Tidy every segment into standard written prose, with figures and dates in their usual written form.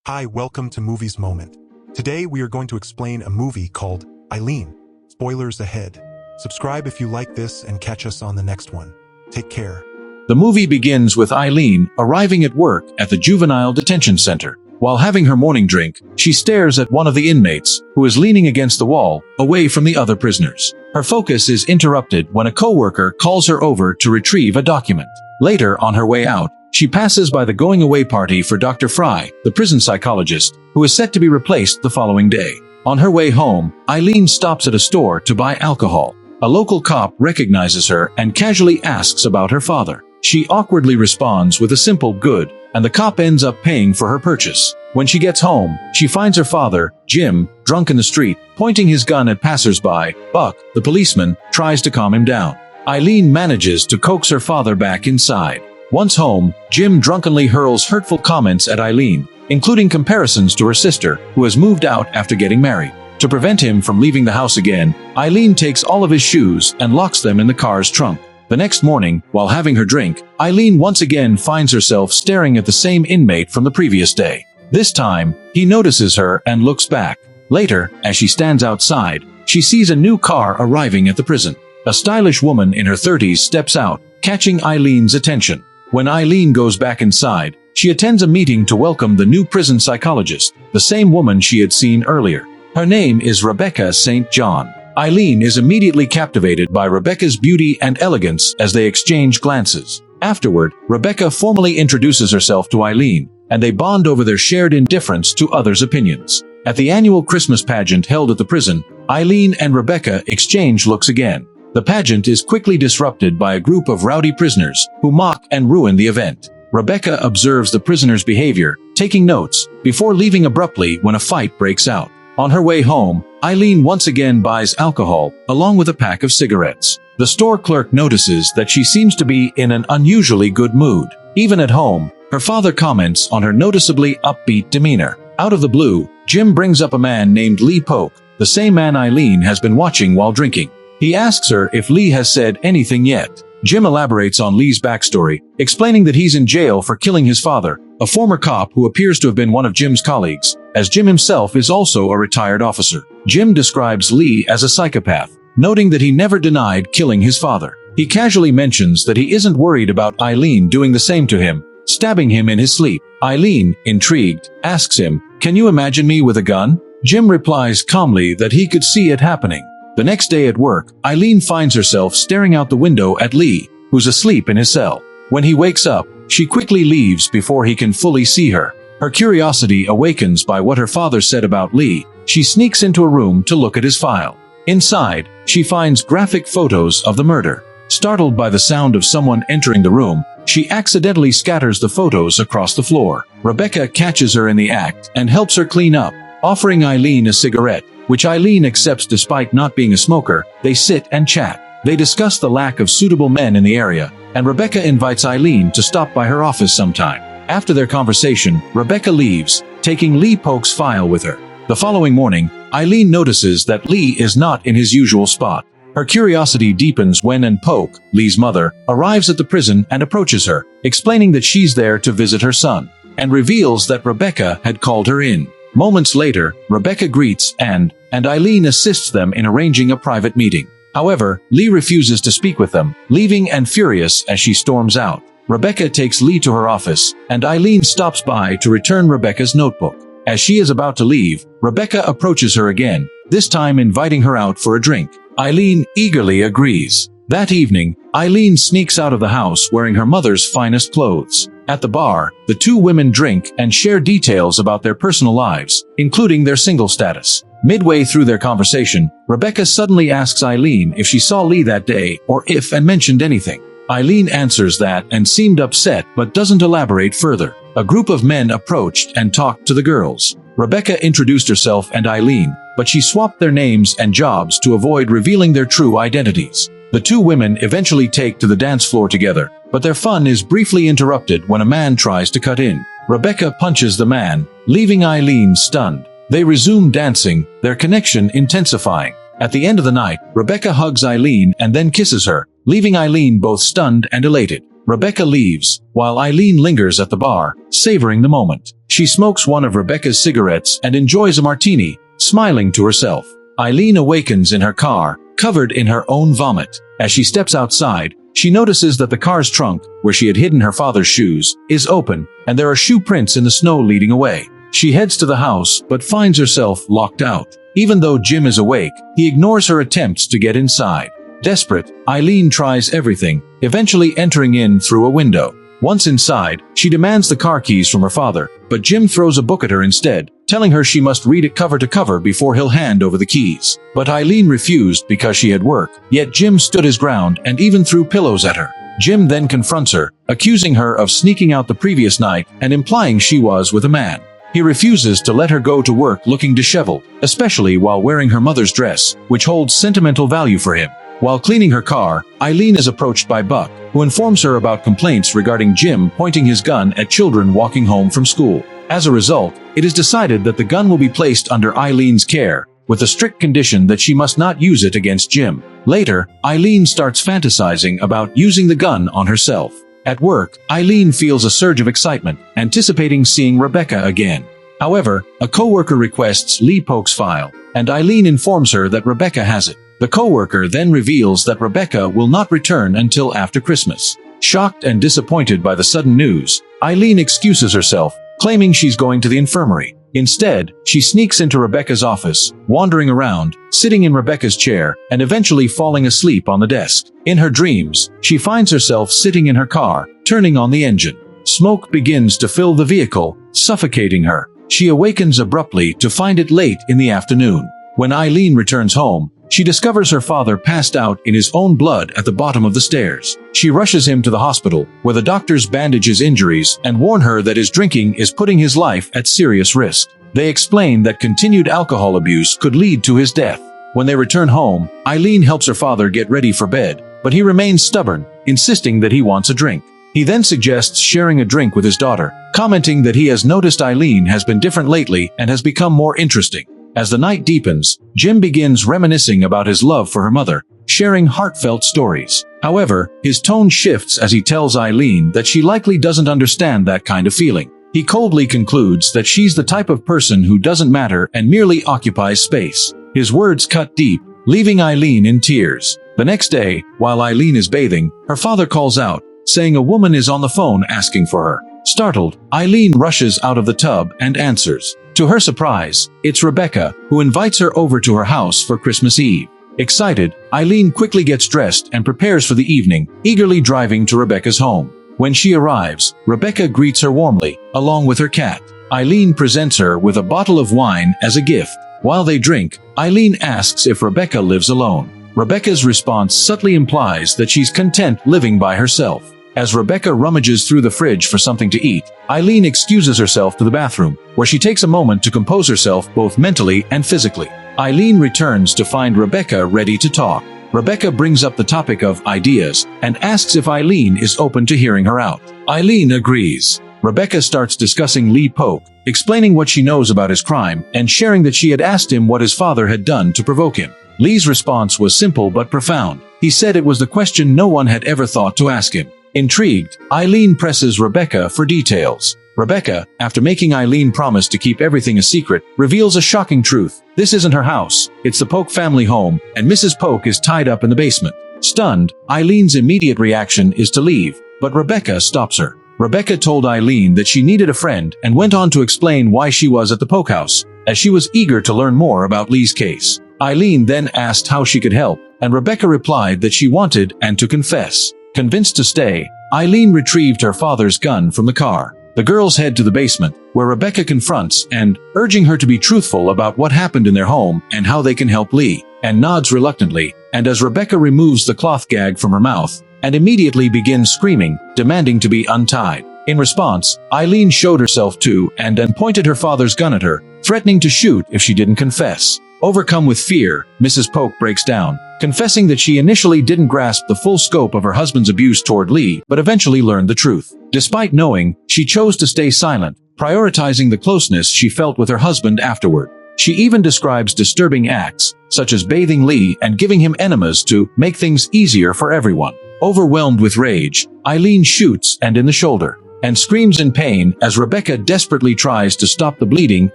Hi, welcome to Movies Moment. Today we are going to explain a movie called Eileen. Spoilers ahead. Subscribe if you like this and catch us on the next one. Take care. The movie begins with Eileen arriving at work at the juvenile detention center. While having her morning drink, she stares at one of the inmates, who is leaning against the wall, away from the other prisoners. Her focus is interrupted when a coworker calls her over to retrieve a document. Later, on her way out, she passes by the going-away party for Dr. Fry, the prison psychologist, who is set to be replaced the following day. On her way home, Eileen stops at a store to buy alcohol. A local cop recognizes her and casually asks about her father. She awkwardly responds with a simple "good," and the cop ends up paying for her purchase. When she gets home, she finds her father, Jim, drunk in the street, pointing his gun at passersby. Buck, the policeman, tries to calm him down. Eileen manages to coax her father back inside. Once home, Jim drunkenly hurls hurtful comments at Eileen, including comparisons to her sister, who has moved out after getting married. To prevent him from leaving the house again, Eileen takes all of his shoes and locks them in the car's trunk. The next morning, while having her drink, Eileen once again finds herself staring at the same inmate from the previous day. This time, he notices her and looks back. Later, as she stands outside, she sees a new car arriving at the prison. A stylish woman in her 30s steps out, catching Eileen's attention. When Eileen goes back inside, she attends a meeting to welcome the new prison psychologist, the same woman she had seen earlier. Her name is Rebecca St. John. Eileen is immediately captivated by Rebecca's beauty and elegance as they exchange glances. Afterward, Rebecca formally introduces herself to Eileen, and they bond over their shared indifference to others' opinions. At the annual Christmas pageant held at the prison, Eileen and Rebecca exchange looks again. The pageant is quickly disrupted by a group of rowdy prisoners who mock and ruin the event. Rebecca observes the prisoners' behavior, taking notes, before leaving abruptly when a fight breaks out. On her way home, Eileen once again buys alcohol, along with a pack of cigarettes. The store clerk notices that she seems to be in an unusually good mood. Even at home, her father comments on her noticeably upbeat demeanor. Out of the blue, Jim brings up a man named Lee Polk, the same man Eileen has been watching while drinking. He asks her if Lee has said anything yet. Jim elaborates on Lee's backstory, explaining that he's in jail for killing his father, a former cop who appears to have been one of Jim's colleagues, as Jim himself is also a retired officer. Jim describes Lee as a psychopath, noting that he never denied killing his father. He casually mentions that he isn't worried about Eileen doing the same to him, stabbing him in his sleep. Eileen, intrigued, asks him, "Can you imagine me with a gun?" Jim replies calmly that he could see it happening. The next day at work, Eileen finds herself staring out the window at Lee, who's asleep in his cell. When he wakes up, she quickly leaves before he can fully see her. Her curiosity awakens by what her father said about Lee. She sneaks into a room to look at his file. Inside, she finds graphic photos of the murder. Startled by the sound of someone entering the room, she accidentally scatters the photos across the floor. Rebecca catches her in the act and helps her clean up, offering Eileen a cigarette, which Eileen accepts despite not being a smoker. They sit and chat. They discuss the lack of suitable men in the area, and Rebecca invites Eileen to stop by her office sometime. After their conversation, Rebecca leaves, taking Lee Polk's file with her. The following morning, Eileen notices that Lee is not in his usual spot. Her curiosity deepens when Polk, Lee's mother, arrives at the prison and approaches her, explaining that she's there to visit her son, and reveals that Rebecca had called her in. Moments later, Rebecca greets and Eileen assists them in arranging a private meeting. However, Lee refuses to speak with them, leaving and furious as she storms out. Rebecca takes Lee to her office, and Eileen stops by to return Rebecca's notebook. As she is about to leave, Rebecca approaches her again, this time inviting her out for a drink. Eileen eagerly agrees. That evening, Eileen sneaks out of the house wearing her mother's finest clothes. At the bar, the two women drink and share details about their personal lives, including their single status. Midway through their conversation, Rebecca suddenly asks Eileen if she saw Lee that day or if and mentioned anything. Eileen answers that and seemed upset but doesn't elaborate further. A group of men approached and talked to the girls. Rebecca introduced herself and Eileen, but she swapped their names and jobs to avoid revealing their true identities. The two women eventually take to the dance floor together, but their fun is briefly interrupted when a man tries to cut in. Rebecca punches the man, leaving Eileen stunned. They resume dancing, their connection intensifying. At the end of the night, Rebecca hugs Eileen and then kisses her, leaving Eileen both stunned and elated. Rebecca leaves, while Eileen lingers at the bar, savoring the moment. She smokes one of Rebecca's cigarettes and enjoys a martini, smiling to herself. Eileen awakens in her car, covered in her own vomit. As she steps outside, she notices that the car's trunk, where she had hidden her father's shoes, is open, and there are shoe prints in the snow leading away. She heads to the house, but finds herself locked out. Even though Jim is awake, he ignores her attempts to get inside. Desperate, Eileen tries everything, eventually entering in through a window. Once inside, she demands the car keys from her father, but Jim throws a book at her instead, telling her she must read it cover to cover before he'll hand over the keys. But Eileen refused because she had work, yet Jim stood his ground and even threw pillows at her. Jim then confronts her, accusing her of sneaking out the previous night and implying she was with a man. He refuses to let her go to work looking disheveled, especially while wearing her mother's dress, which holds sentimental value for him. While cleaning her car, Eileen is approached by Buck, who informs her about complaints regarding Jim pointing his gun at children walking home from school. As a result, it is decided that the gun will be placed under Eileen's care, with the strict condition that she must not use it against Jim. Later, Eileen starts fantasizing about using the gun on herself. At work, Eileen feels a surge of excitement, anticipating seeing Rebecca again. However, a coworker requests Lee Polk's file, and Eileen informs her that Rebecca has it. The coworker then reveals that Rebecca will not return until after Christmas. Shocked and disappointed by the sudden news, Eileen excuses herself, claiming she's going to the infirmary. Instead, she sneaks into Rebecca's office, wandering around, sitting in Rebecca's chair, and eventually falling asleep on the desk. In her dreams, she finds herself sitting in her car, turning on the engine. Smoke begins to fill the vehicle, suffocating her. She awakens abruptly to find it late in the afternoon. When Eileen returns home, she discovers her father passed out in his own blood at the bottom of the stairs. She rushes him to the hospital, where the doctors bandage his injuries and warn her that his drinking is putting his life at serious risk. They explain that continued alcohol abuse could lead to his death. When they return home, Eileen helps her father get ready for bed, but he remains stubborn, insisting that he wants a drink. He then suggests sharing a drink with his daughter, commenting that he has noticed Eileen has been different lately and has become more interesting. As the night deepens, Jim begins reminiscing about his love for her mother, sharing heartfelt stories. However, his tone shifts as he tells Eileen that she likely doesn't understand that kind of feeling. He coldly concludes that she's the type of person who doesn't matter and merely occupies space. His words cut deep, leaving Eileen in tears. The next day, while Eileen is bathing, her father calls out, saying a woman is on the phone asking for her. Startled, Eileen rushes out of the tub and answers. To her surprise, it's Rebecca, who invites her over to her house for Christmas Eve. Excited, Eileen quickly gets dressed and prepares for the evening, eagerly driving to Rebecca's home. When she arrives, Rebecca greets her warmly, along with her cat. Eileen presents her with a bottle of wine as a gift. While they drink, Eileen asks if Rebecca lives alone. Rebecca's response subtly implies that she's content living by herself. As Rebecca rummages through the fridge for something to eat, Eileen excuses herself to the bathroom, where she takes a moment to compose herself both mentally and physically. Eileen returns to find Rebecca ready to talk. Rebecca brings up the topic of ideas and asks if Eileen is open to hearing her out. Eileen agrees. Rebecca starts discussing Lee Polk, explaining what she knows about his crime and sharing that she had asked him what his father had done to provoke him. Lee's response was simple but profound. He said it was the question no one had ever thought to ask him. Intrigued, Eileen presses Rebecca for details. Rebecca, after making Eileen promise to keep everything a secret, reveals a shocking truth. This isn't her house, it's the Polk family home, and Mrs. Polk is tied up in the basement. Stunned, Eileen's immediate reaction is to leave, but Rebecca stops her. Rebecca told Eileen that she needed a friend and went on to explain why she was at the Polk house, as she was eager to learn more about Lee's case. Eileen then asked how she could help, and Rebecca replied that she wanted and to confess. Convinced to stay, Eileen retrieved her father's gun from the car. The girls head to the basement, where Rebecca confronts and, urging her to be truthful about what happened in their home and how they can help Lee, and nods reluctantly, and as Rebecca removes the cloth gag from her mouth, and immediately begins screaming, demanding to be untied. In response, Eileen showed herself too and pointed her father's gun at her, threatening to shoot if she didn't confess. Overcome with fear, Mrs. Polk breaks down, confessing that she initially didn't grasp the full scope of her husband's abuse toward Lee, but eventually learned the truth. Despite knowing, she chose to stay silent, prioritizing the closeness she felt with her husband afterward. She even describes disturbing acts, such as bathing Lee and giving him enemas to make things easier for everyone. Overwhelmed with rage, Eileen shoots and in the shoulder. and screams in pain as Rebecca desperately tries to stop the bleeding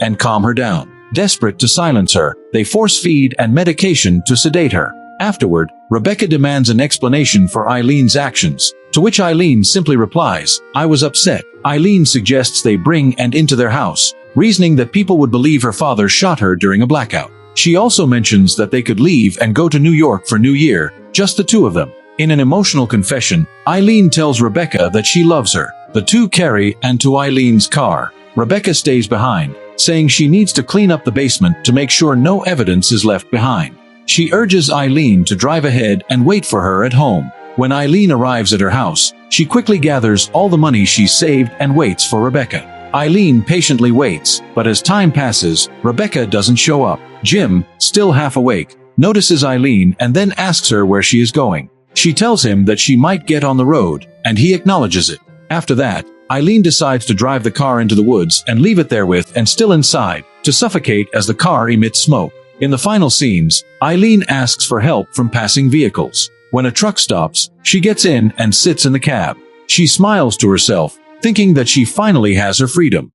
and calm her down. Desperate to silence her, they force feed and medication to sedate her. Afterward, Rebecca demands an explanation for Eileen's actions, to which Eileen simply replies, "I was upset." Eileen suggests they bring and into their house, reasoning that people would believe her father shot her during a blackout. She also mentions that they could leave and go to New York for New Year, just the two of them. In an emotional confession, Eileen tells Rebecca that she loves her. The two carry and to Eileen's car. Rebecca stays behind, saying she needs to clean up the basement to make sure no evidence is left behind. She urges Eileen to drive ahead and wait for her at home. When Eileen arrives at her house, she quickly gathers all the money she's saved and waits for Rebecca. Eileen patiently waits, but as time passes, Rebecca doesn't show up. Jim, still half awake, notices Eileen and then asks her where she is going. She tells him that she might get on the road, and he acknowledges it. After that, Eileen decides to drive the car into the woods and leave it there with and still inside, to suffocate as the car emits smoke. In the final scenes, Eileen asks for help from passing vehicles. When a truck stops, she gets in and sits in the cab. She smiles to herself, thinking that she finally has her freedom.